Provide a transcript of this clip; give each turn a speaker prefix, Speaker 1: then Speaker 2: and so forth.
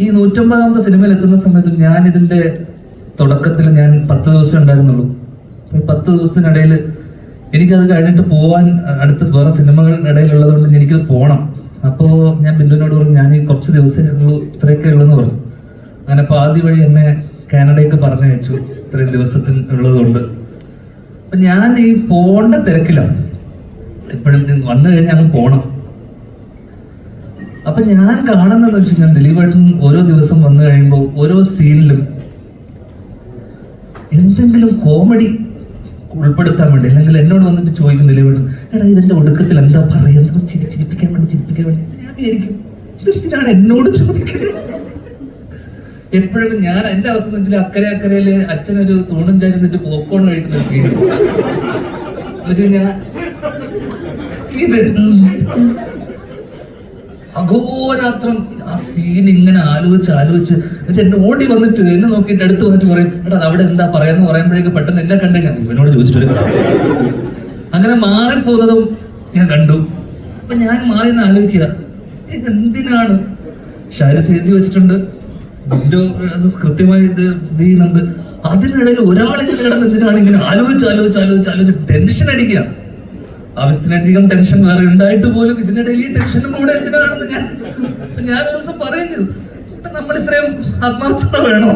Speaker 1: ഈ 150ാമത്തെ സിനിമയിൽ എത്തുന്ന സമയത്ത് ഞാൻ ഇതിന്റെ തുടക്കത്തിൽ ഞാൻ 10 ദിവസം ഉണ്ടായിരുന്നുള്ളൂ. 10 ദിവസത്തിനിടയിൽ എനിക്കത് കഴിഞ്ഞിട്ട് പോവാൻ അടുത്ത വേറെ സിനിമകൾ ഇടയിലുള്ളത് കൊണ്ട് എനിക്കത് പോകണം. അപ്പോൾ ഞാൻ ബില്ലുവിനോട് പറഞ്ഞു, ഞാൻ ഈ കുറച്ച് ദിവസമേ ഉള്ളൂ, ഇത്രയൊക്കെ ഉള്ളൂന്ന് പറഞ്ഞു. അങ്ങനെ പാതി വഴി എന്നെ കാനഡയ്ക്ക് പറഞ്ഞയച്ചു, ഇത്രയും ദിവസത്തിനുള്ളതുകൊണ്ട്. അപ്പൊ ഞാൻ ഈ പോകേണ്ട തിരക്കിലാണ്, എപ്പോഴും വന്നു കഴിഞ്ഞാൽ അങ്ങ് പോകണം. അപ്പൊ ഞാൻ കാണുന്നതെന്ന് വെച്ചാൽ ദിലീപേട്ടൻ ഓരോ ദിവസം വന്നു കഴിയുമ്പോൾ ഓരോ സീനിലും എന്തെങ്കിലും കോമഡി ഉൾപ്പെടുത്താൻ വേണ്ടി, അല്ലെങ്കിൽ എന്നോട് വന്നിട്ട് ചോദിക്കും ദിലീപേട്ടൻ, എടാ ഇതിന്റെ ഒടുക്കത്തിൽ എന്താ പറയുക, ചിരിപ്പിക്കാൻ വേണ്ടി ഞാൻ വിചാരിക്കും ഇതിനാണ് എന്നോട് ചോദിക്കുന്നത്. എപ്പോഴും ഞാൻ എന്റെ അവസ്ഥ എന്ന് വെച്ചാൽ അക്കരയില് അച്ഛനൊരു തൂണും ചാരിന്നിട്ട് പോപ്കോൺ കഴിക്കുന്ന സീൻ ഞാൻ ഇത് അഘോരാത്രം ആ സീൻ ഇങ്ങനെ ആലോചിച്ച് എന്നിട്ട് എന്നെ ഓടി വന്നിട്ട് എന്നെ നോക്കിയിട്ട് അടുത്ത് വന്നിട്ട് പറയും, എടാ അവിടെ എന്താ പറയാന്ന് പറയുമ്പോഴേക്ക് പെട്ടെന്ന് എന്നെ കണ്ടു ഞാൻ ഇവനോട് ചോദിച്ചിട്ട് അങ്ങനെ മാറിപ്പോകുന്നതും ഞാൻ കണ്ടു. അപ്പൊ ഞാൻ മാറിയെന്ന് ആലോചിക്കുക, എന്തിനാണ് ഷാരിസ് എഴുതി വെച്ചിട്ടുണ്ട്, കൃത്യമായി ഇത് ചെയ്യുന്നുണ്ട്. അതിനിടയിൽ ഒരാൾ ഇങ്ങനെ കിടന്ന് എന്തിനാണ് ഇങ്ങനെ ആലോചിച്ച് ടെൻഷൻ അടിക്കുക. ആവശ്യത്തിനധികം ടെൻഷൻ വേറെ ഉണ്ടായിട്ട് പോലും ഇതിനിടയിൽ ഈ ടെൻഷനും കൂടെ എന്തിനാണെന്ന് ഞാൻ ഒരു ദിവസം പറയുന്നു, നമ്മൾ ഇത്രയും ആത്മാർത്ഥത വേണോ?